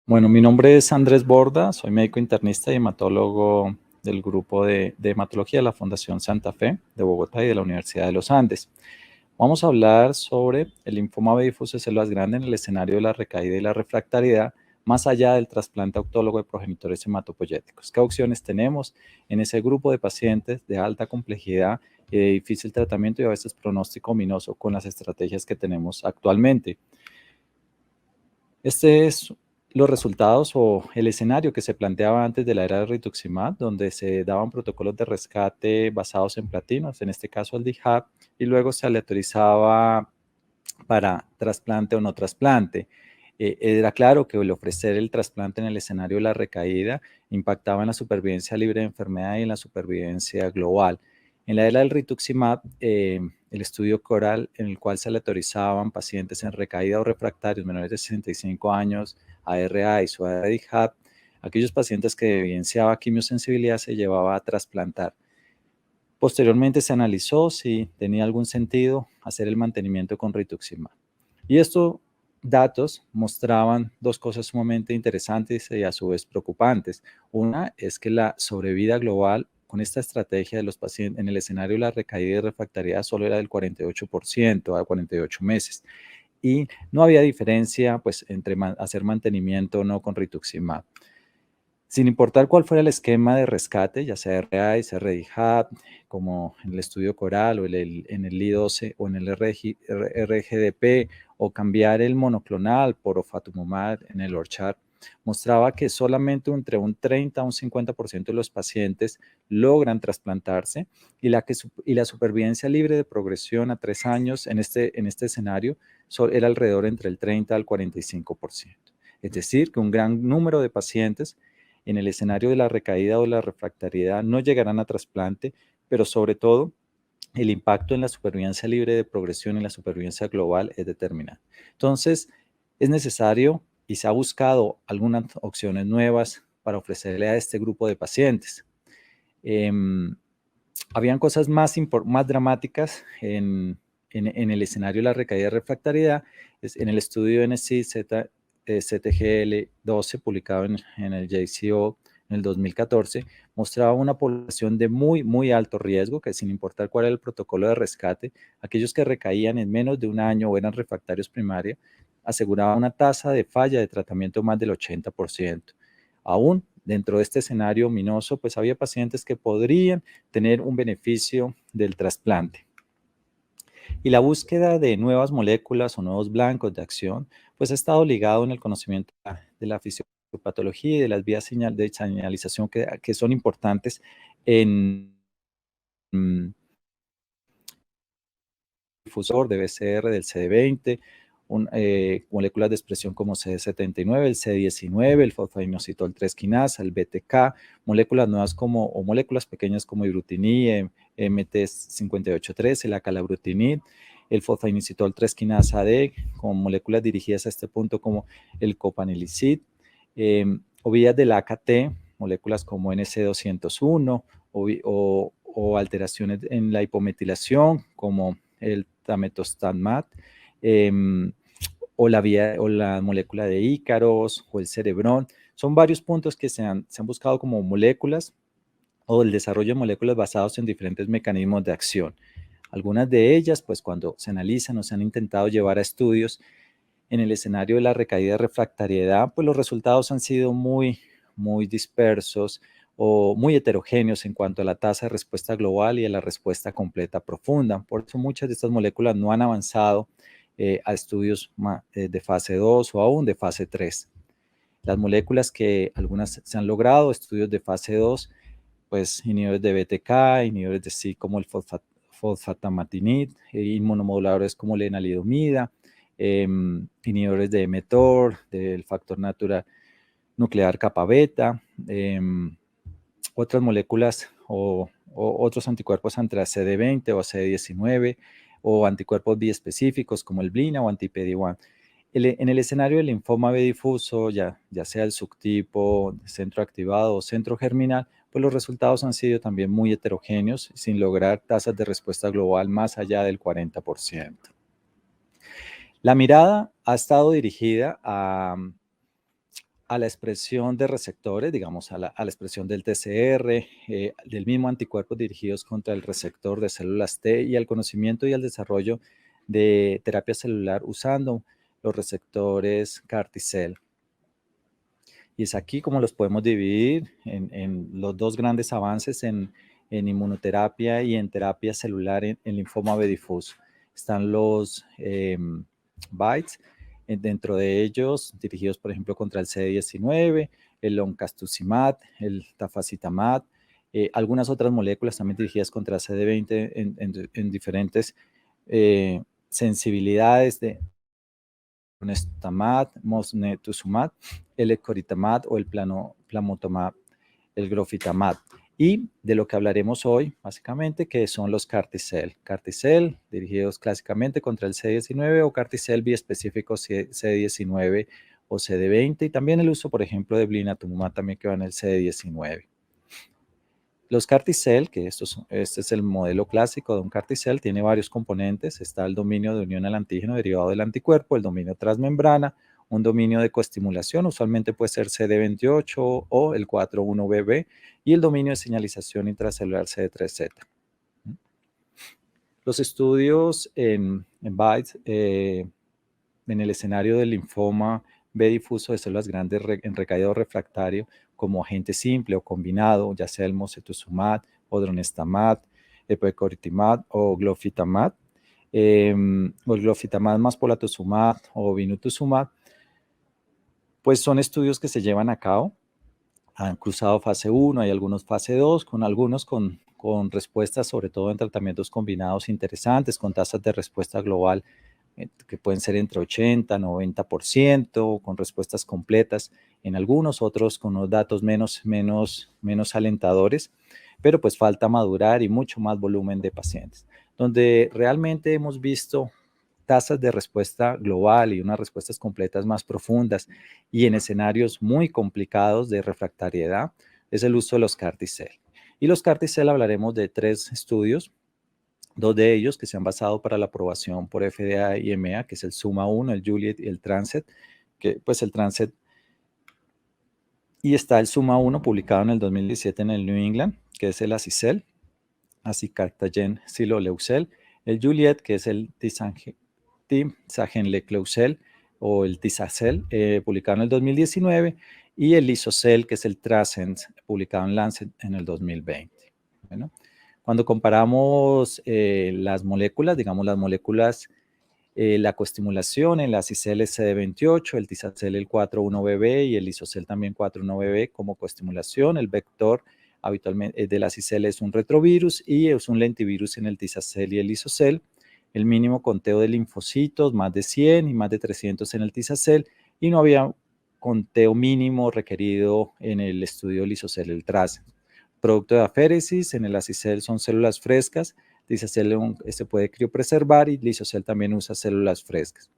Bueno, mi nombre es Andrés Borda, soy médico internista y hematólogo del grupo de hematología de la Fundación Santa Fe de Bogotá y de la Universidad de los Andes. Vamos a hablar sobre el linfoma B difuso de células grandes en el escenario de la recaída y la refractariedad, más allá del trasplante autólogo de progenitores hematopoyéticos. ¿Qué opciones tenemos en ese grupo de pacientes de alta complejidad y de difícil tratamiento y a veces pronóstico ominoso con las estrategias que tenemos actualmente? Este es los resultados o el escenario que se planteaba antes de la era de rituximab, donde se daban protocolos de rescate basados en platinos, en este caso el DHAP, y luego se aleatorizaba para trasplante o no trasplante. Era claro que el ofrecer el trasplante en el escenario de la recaída impactaba en la supervivencia libre de enfermedad y en la supervivencia global. En la era del rituximab, el estudio coral en el cual se aleatorizaban pacientes en recaída o refractarios menores de 65 años a RAIs o a DHAP, aquellos pacientes que evidenciaba quimiosensibilidad se llevaba a trasplantar. Posteriormente se analizó si tenía algún sentido hacer el mantenimiento con rituximab. Y estos datos mostraban dos cosas sumamente interesantes y a su vez preocupantes. Una es que la sobrevida global con esta estrategia de los pacientes en el escenario de la recaída y refractariedad solo era del 48% a 48 meses. Y no había diferencia pues, entre hacer mantenimiento o no con rituximab. Sin importar cuál fuera el esquema de rescate, ya sea RAIS, RDIHAP, como en el estudio coral o en el I12 o en el RGDP, o cambiar el monoclonal por ofatumumab en el ORCHART, mostraba que solamente entre un 30 a un 50% de los pacientes logran trasplantarse y la supervivencia libre de progresión a 3 años en este escenario era alrededor entre el 30 al 45%. Es decir, que un gran número de pacientes en el escenario de la recaída o la refractariedad no llegarán a trasplante, pero sobre todo el impacto en la supervivencia libre de progresión y la supervivencia global es determinante. Entonces, es necesario y se ha buscado algunas opciones nuevas para ofrecerle a este grupo de pacientes. Habían cosas más dramáticas en el escenario de la recaída y refractariedad. En el estudio NSI-Z CTGL12, publicado en el JCO en el 2014, mostraba una población de muy alto riesgo, que sin importar cuál era el protocolo de rescate, aquellos que recaían en menos de un año o eran refractarios primaria, aseguraban una tasa de falla de tratamiento más del 80%. Aún dentro de este escenario ominoso, pues había pacientes que podrían tener un beneficio del trasplante. Y la búsqueda de nuevas moléculas o nuevos blancos de acción, pues ha estado ligado en el conocimiento de la fisiopatología y de las vías de señalización que son importantes en difusor de BCR, del CD20, moléculas de expresión como CD79, el CD19, el fosfoinositol 3 quinasa, el BTK, moléculas nuevas o moléculas pequeñas como ibrutinib, MT5813, el acalabrutinib, el fosfoinositol 3 quinasa D, con moléculas dirigidas a este punto como el copanilicid, o vías del AKT, moléculas como NC201, o alteraciones en la hipometilación, como el tametostat, o la molécula de Ícaros, o el cerebrón. Son varios puntos que se han buscado como moléculas o el desarrollo de moléculas basadas en diferentes mecanismos de acción. Algunas de ellas, pues cuando se analizan o se han intentado llevar a estudios en el escenario de la recaída de refractariedad, pues los resultados han sido muy dispersos o muy heterogéneos en cuanto a la tasa de respuesta global y a la respuesta completa profunda. Por eso muchas de estas moléculas no han avanzado a estudios de fase 2 o aún de fase 3. Las moléculas que algunas se han logrado, estudios de fase 2, pues inhibidores de BTK, inhibidores de SIC como el fosfatamatinib, inmunomoduladores como la lenalidomida, inhibidores de mTOR, del factor natural nuclear kappa beta, otras moléculas o otros anticuerpos ante la CD20 o CD19 o anticuerpos biespecíficos como el BLINA o anti-PD-1. En el escenario del linfoma B difuso, ya sea el subtipo, centro activado o centro germinal, pues los resultados han sido también muy heterogéneos, sin lograr tasas de respuesta global más allá del 40%. La mirada ha estado dirigida a a la expresión de receptores, digamos, a la expresión del TCR, del mismo anticuerpos dirigidos contra el receptor de células T y al conocimiento y al desarrollo de terapia celular usando los receptores CAR T-cell. Y es aquí como los podemos dividir en los dos grandes avances en inmunoterapia y en terapia celular en linfoma B difuso. Están los BiTEs, dentro de ellos dirigidos, por ejemplo, contra el CD19, el loncastuximab, el tafasitamab, algunas otras moléculas también dirigidas contra CD20 en diferentes sensibilidades de Monestamab, Mosunetuzumab, el Ecoritamab o el Plamotamab, el Glofitamab. Y de lo que hablaremos hoy, básicamente, que son los CAR T-cell. CAR T-cell, dirigidos clásicamente contra el CD19 o CAR T-cell biespecíficos CD19 o CD20. Y también el uso, por ejemplo, de blinatumomab también que va en el CD19. Los CAR T-cell, que este es el modelo clásico de un CAR T-cell, tiene varios componentes. Está el dominio de unión al antígeno derivado del anticuerpo, el dominio transmembrana, un dominio de coestimulación, usualmente puede ser CD28 o el 4-1BB, y el dominio de señalización intracelular CD3Z. Los estudios en BiTE, en el escenario del linfoma B difuso de células grandes en recaído refractario, como agente simple o combinado, ya sea el mosunetuzumab, odronextamab, epcoritamab o glofitamab, o el glofitamab más polatuzumab o vinutuzumab, pues son estudios que se llevan a cabo. Han cruzado fase 1, hay algunos fase 2, con algunos con respuestas, sobre todo en tratamientos combinados interesantes, con tasas de respuesta global que pueden ser entre 80, 90%, con respuestas completas en algunos, otros con unos datos menos alentadores, pero pues falta madurar y mucho más volumen de pacientes. Donde realmente hemos visto tasas de respuesta global y unas respuestas completas más profundas y en escenarios muy complicados de refractariedad es el uso de los CAR T-cell. Y los CAR T-cell hablaremos de 3 estudios, 2 de ellos que se han basado para la aprobación por FDA y EMEA, que es el SUMA-1, el Juliet y el Transet, que pues el Transet, y está el SUMA-1 publicado en el 2017 en el New England, que es el Acicel, acicactagen siloleucel, el Juliet, que es el tisagenlecleucel o el Tisacel, publicado en el 2019, y el Lisocel, que es el Trascend, publicado en Lancet en el 2020. Bueno, cuando comparamos las moléculas, digamos las moléculas, la coestimulación, el Acicel es CD28, el Tisacel el 4-1BB y el Lisocel también 4-1BB como coestimulación. El vector habitualmente del Acicel es un retrovirus y es un lentivirus en el Tisacel y el Lisocel. El mínimo conteo de linfocitos, más de 100 y más de 300 en el Tisacel, y no había conteo mínimo requerido en el estudio Lisocel, el TRAS. Producto de aféresis, en el Acicel son células frescas, Tisacel se puede criopreservar y Lisocel también usa células frescas.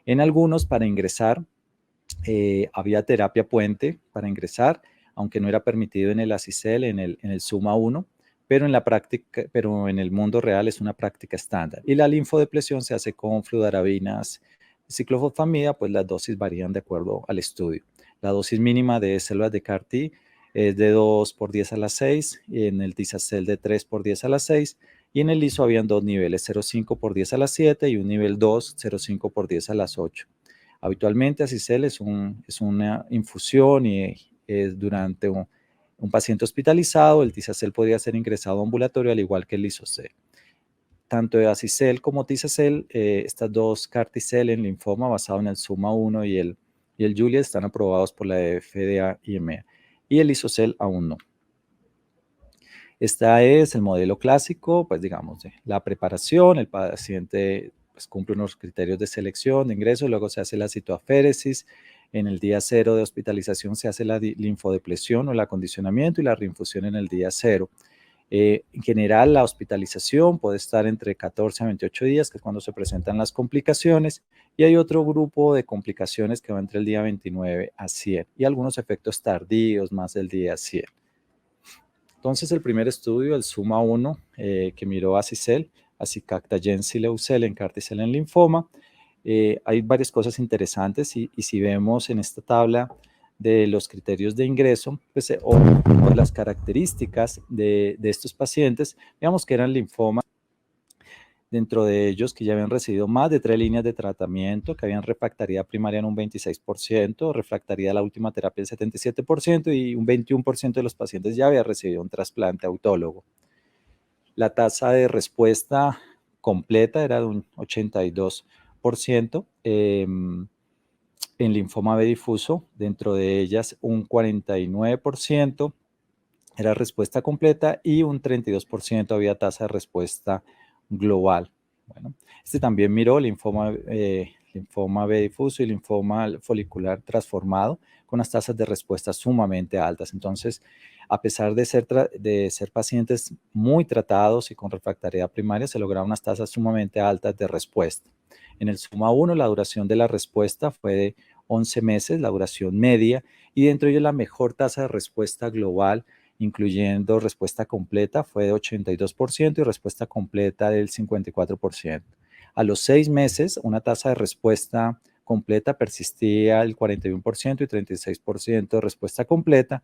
En algunos, para ingresar, había terapia puente para ingresar, aunque no era permitido en el Acicel, en el SUMA-1, pero en la práctica, pero en el mundo real es una práctica estándar. Y la linfodepresión se hace con fludarabinas, ciclofosfamida, pues las dosis varían de acuerdo al estudio. La dosis mínima de células de CAR-T es de 2 por 10 a la 6, y en el Tisacel de 3 por 10 a la 6, y en el LISO habían 2 niveles, 0,5 por 10 a la 7 y un nivel 2, 0,5 por 10 a las 8. Habitualmente Acicel es una infusión y es durante un paciente hospitalizado. El Tisacel podría ser ingresado ambulatorio al igual que el Lisocel. Tanto de Acicel como Tisacel, estas dos CAR T-cell en linfoma basado en el SUMA-1 y el Juliet están aprobados por la FDA y EMEA, y el Lisocel aún no. Este es el modelo clásico, pues digamos, de la preparación, el paciente pues, cumple unos criterios de selección, de ingreso, luego se hace la citoaféresis, en el día 0 de hospitalización se hace la linfodepresión o el acondicionamiento y la reinfusión en el día 0. En general, la hospitalización puede estar entre 14 a 28 días, que es cuando se presentan las complicaciones, y hay otro grupo de complicaciones que va entre el día 29 a 100, y algunos efectos tardíos más del día 100. Entonces, el primer estudio, el SUMA-1, que miró Acicel, acicactagen sileucel en CAR T-cell en linfoma, hay varias cosas interesantes y si vemos en esta tabla de los criterios de ingreso, pues, o de las características de estos pacientes, digamos que eran linfomas, dentro de ellos que ya habían recibido más de 3 líneas de tratamiento, que habían refractaridad primaria en un 26%, refractaridad a la última terapia en 77% y un 21% de los pacientes ya había recibido un trasplante autólogo. La tasa de respuesta completa era de un 82%. En linfoma B difuso, dentro de ellas un 49% era respuesta completa y un 32% había tasa de respuesta global. Bueno, este también miró linfoma B difuso y linfoma folicular transformado con unas tasas de respuesta sumamente altas. Entonces, a pesar de ser pacientes muy tratados y con refractariedad primaria, se lograron unas tasas sumamente altas de respuesta. En el SUMA 1, la duración de la respuesta fue de 11 meses, la duración media, y dentro de ello la mejor tasa de respuesta global, incluyendo respuesta completa, fue de 82% y respuesta completa del 54%. A los 6 meses, una tasa de respuesta completa persistía el 41% y 36% de respuesta completa,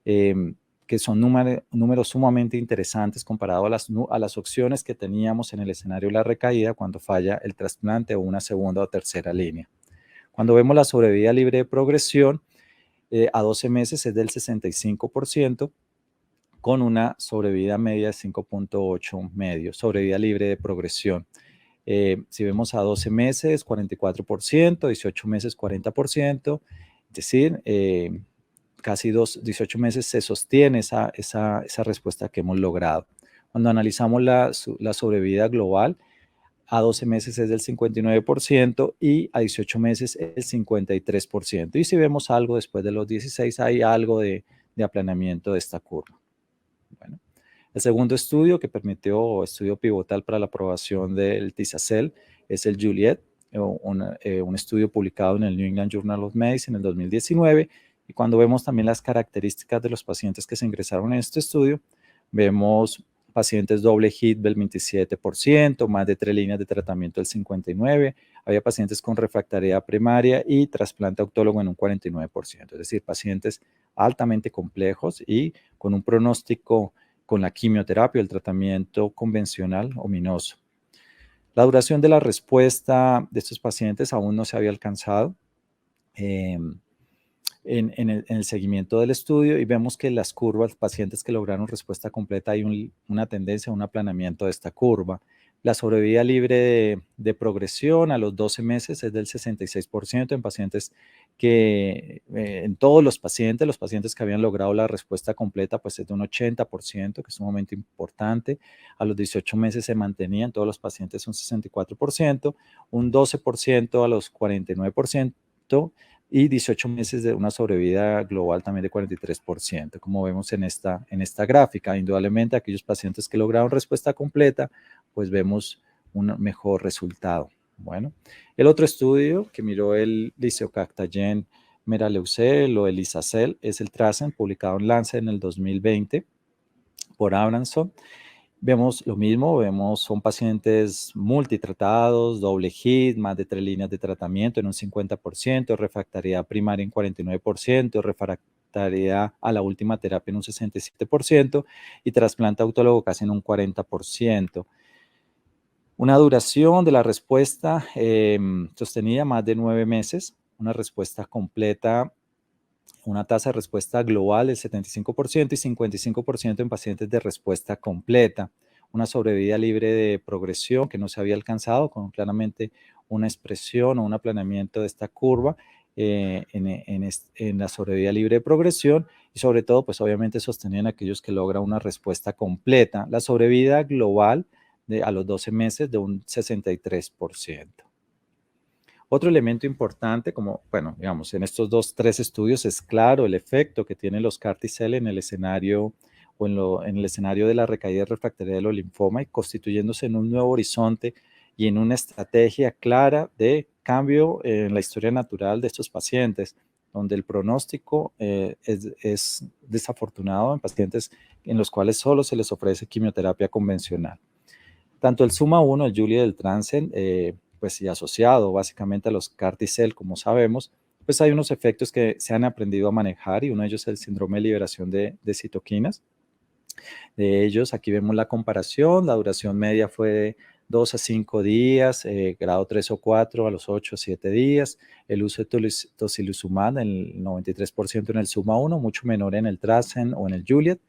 que son números sumamente interesantes comparado a las opciones que teníamos en el escenario de la recaída cuando falla el trasplante o una segunda o tercera línea. Cuando vemos la sobrevida libre de progresión, a 12 meses es del 65%, con una sobrevida media de 5.8 medio, sobrevida libre de progresión. Si vemos a 12 meses, 44%, 18 meses, 40%, es decir, casi 18 meses se sostiene esa respuesta que hemos logrado. Cuando analizamos la sobrevida global, a 12 meses es del 59% y a 18 meses el 53%. Y si vemos algo después de los 16, hay algo de aplanamiento de esta curva. Bueno, el segundo estudio que permitió, estudio pivotal para la aprobación del Tisa-Cel, es el Juliet, un estudio publicado en el New England Journal of Medicine en el 2019. Y cuando vemos también las características de los pacientes que se ingresaron en este estudio, vemos pacientes doble hit del 27%, más de 3 líneas de tratamiento del 59%, había pacientes con refractariedad primaria y trasplante autólogo en un 49%, es decir, pacientes altamente complejos y con un pronóstico con la quimioterapia, el tratamiento convencional ominoso. La duración de la respuesta de estos pacientes aún no se había alcanzado en el seguimiento del estudio, y vemos que las curvas, pacientes que lograron respuesta completa, hay una tendencia a un aplanamiento de esta curva. La sobrevida libre de progresión a los 12 meses es del 66% en pacientes que, en todos los pacientes que habían logrado la respuesta completa, pues es de un 80%, que es un momento importante. A los 18 meses se mantenía en todos los pacientes un 64%, un 12% a los 49%, y 18 meses de una sobrevida global también de 43%, como vemos en esta gráfica. Indudablemente, aquellos pacientes que lograron respuesta completa, pues vemos un mejor resultado. Bueno, el otro estudio que miró el lisocabtagene meraleucel o el Tisa-Cel es el TRACEN, publicado en Lancet en el 2020 por Abramson. Vemos lo mismo, son pacientes multitratados, doble hit, más de 3 líneas de tratamiento en un 50%, refractariedad primaria en 49%, refractariedad a la última terapia en un 67% y trasplante autólogo casi en un 40%. Una duración de la respuesta sostenida más de 9 meses, una respuesta completa, una tasa de respuesta global del 75% y 55% en pacientes de respuesta completa. Una sobrevida libre de progresión que no se había alcanzado, con claramente una expresión o un aplanamiento de esta curva en la sobrevida libre de progresión, y sobre todo, pues obviamente sostenían aquellos que logran una respuesta completa. La sobrevida global a los 12 meses de un 63%. Otro elemento importante, como, bueno, digamos, en estos 3 estudios es claro el efecto que tienen los CAR T-cell en el escenario o en el escenario de la recaída refractaria del linfoma, y constituyéndose en un nuevo horizonte y en una estrategia clara de cambio en la historia natural de estos pacientes, donde el pronóstico es desafortunado en pacientes en los cuales solo se les ofrece quimioterapia convencional. Tanto el SUMA 1, el Juliet del Transen, pues y asociado básicamente a los CAR T-cell, como sabemos, pues hay unos efectos que se han aprendido a manejar y uno de ellos es el síndrome de liberación de citoquinas. De ellos, aquí vemos la comparación, la duración media fue de 2 a 5 días, grado 3 o 4 a los 8 o 7 días, el uso de tocilizumab, el 93% en el SUMA-1, mucho menor en el Tracen o en el Juliet,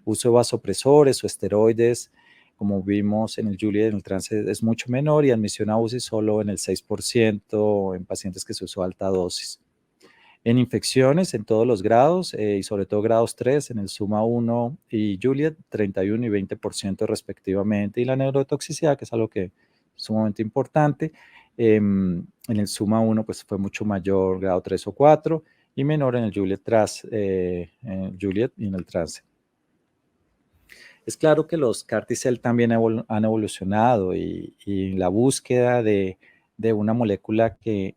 uso de vasopresores o esteroides, como vimos en el Juliet, en el Tracen es mucho menor, y admisión a UCI solo en el 6% en pacientes que se usó alta dosis. En infecciones en todos los grados y sobre todo grados 3 en el SUMA-1 y Juliet, 31 y 20% respectivamente. Y la neurotoxicidad, que es algo que es sumamente importante, en el SUMA-1 pues fue mucho mayor, grado 3 o 4, y menor en el Juliet, en el Juliet y en el Trance. Es claro que los CAR-T-cell también han evolucionado y la búsqueda de una molécula que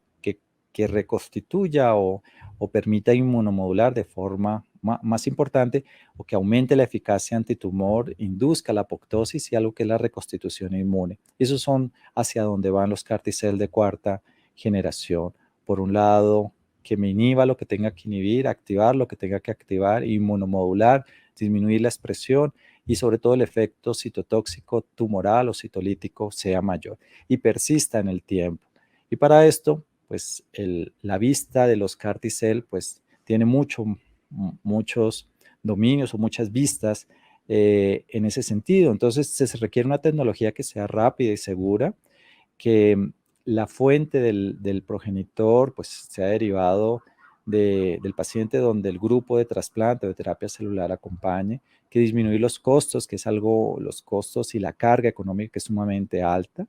reconstituya o permita inmunomodular de forma más importante o que aumente la eficacia antitumor, induzca la apoptosis y algo que es la reconstitución inmune. Esos son hacia donde van los CAR-T-cell de cuarta generación. Por un lado, que me inhiba lo que tenga que inhibir, activar lo que tenga que activar, inmunomodular, disminuir la expresión y sobre todo el efecto citotóxico tumoral o citolítico sea mayor y persista en el tiempo. Y para esto, pues la vista de los CAR-T-cell pues tiene muchos dominios o muchas vistas en ese sentido. Entonces se requiere una tecnología que sea rápida y segura, que la fuente del progenitor pues sea derivado del paciente donde el grupo de trasplante o de terapia celular acompañe, que disminuir los costos, que es algo, los costos y la carga económica que es sumamente alta.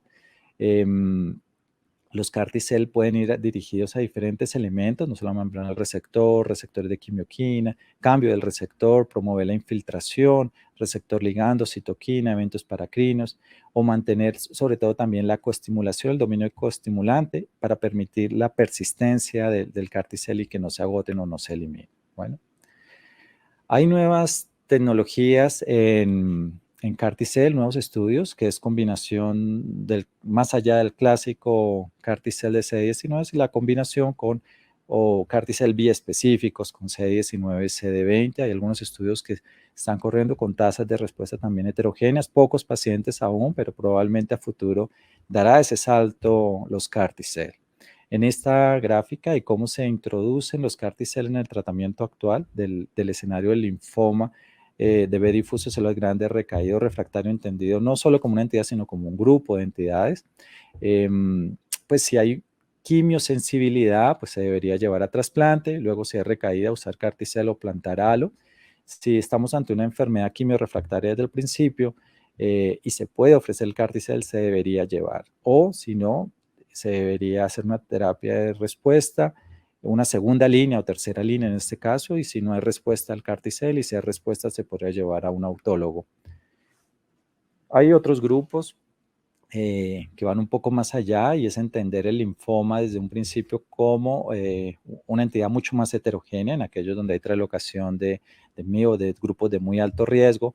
Los CAR-T-cell pueden ir dirigidos a diferentes elementos, no solo a membrana del receptor, receptores de quimioquina, cambio del receptor, promover la infiltración, receptor ligando, citoquina, eventos paracrinos, o mantener sobre todo también la coestimulación, el dominio coestimulante, para permitir la persistencia del CAR-T-cell y que no se agoten o no se eliminen. Bueno, hay nuevas tecnologías en CAR-T-cell, nuevos estudios, que es combinación más allá del clásico CAR-T-cell de CD19 y la combinación con CAR-T-cell biespecíficos con CD19 y CD20. Hay algunos estudios que están corriendo con tasas de respuesta también heterogéneas, pocos pacientes aún, pero probablemente a futuro dará ese salto los CAR-T-cell. En esta gráfica y cómo se introducen los CAR-T-cell en el tratamiento actual del escenario del linfoma de B difuso celular grande recaído refractario entendido no solo como una entidad, sino como un grupo de entidades. Pues si hay quimiosensibilidad, pues se debería llevar a trasplante, luego si hay recaída, usar CAR-T-cell o plantar halo. Si estamos ante una enfermedad quimiorefractaria desde el principio y se puede ofrecer el CAR-T-cell, se debería llevar. O si no, se debería hacer una terapia de respuesta, una segunda línea o tercera línea en este caso, y si no hay respuesta al CAR-T-cell y si hay respuesta se podría llevar a un autólogo. Hay otros grupos que van un poco más allá y es entender el linfoma desde un principio como una entidad mucho más heterogénea en aquellos donde hay traslocación de grupos de muy alto riesgo,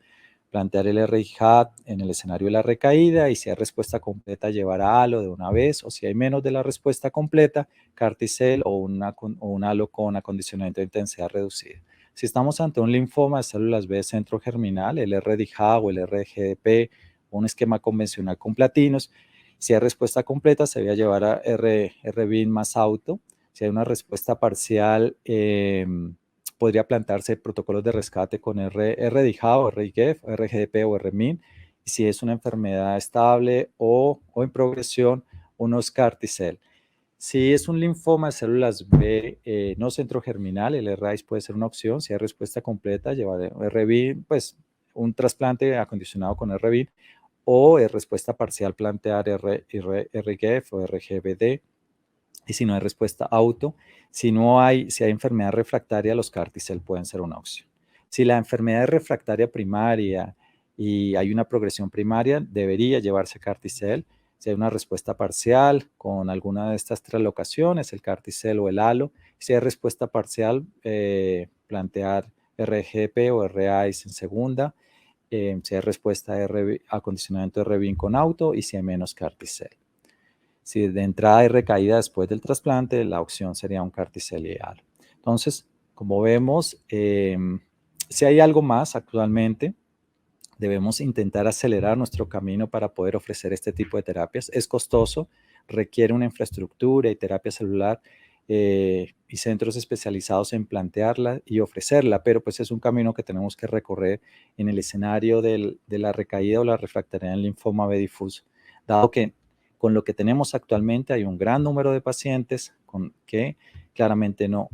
plantear el RI-HAT en el escenario de la recaída y si hay respuesta completa llevar a halo de una vez o si hay menos de la respuesta completa, CAR-T-cell o un halo con acondicionamiento de intensidad reducida. Si estamos ante un linfoma de células B centro germinal, el RDIHA o el RGDP, un esquema convencional con platinos. Si hay respuesta completa, se debe llevar a RBIN más auto. Si hay una respuesta parcial, podría plantarse protocolos de rescate con RDIHA o RIGEF, RGDP o RMIN. Y si es una enfermedad estable o en progresión, unos CAR-T-cell. Si es un linfoma de células B no centrogerminal, el RAIS puede ser una opción. Si hay respuesta completa, llevar RBIN, pues un trasplante acondicionado con RBIN o respuesta parcial plantear RGF o RGBD. Y si no hay respuesta auto, si hay enfermedad refractaria, los CAR-T-cell pueden ser una opción. Si la enfermedad es refractaria primaria y hay una progresión primaria, debería llevarse CAR-T-cell. Si hay una respuesta parcial con alguna de estas tres locaciones, el CAR-T-cell o el halo. Si hay respuesta parcial, plantear RGP o RAIS en segunda. Si hay respuesta de acondicionamiento de RBIN con auto y si hay menos CAR-T-cell. Si de entrada hay recaída después del trasplante, la opción sería un Carticel ideal. Entonces, como vemos, si hay algo más actualmente, debemos intentar acelerar nuestro camino para poder ofrecer este tipo de terapias. Es costoso, requiere una infraestructura y terapia celular y centros especializados en plantearla y ofrecerla, pero pues es un camino que tenemos que recorrer en el escenario de la recaída o la refractaria en linfoma B difuso, dado que con lo que tenemos actualmente hay un gran número de pacientes que claramente no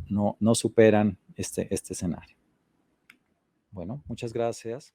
superan este escenario. Bueno, muchas gracias.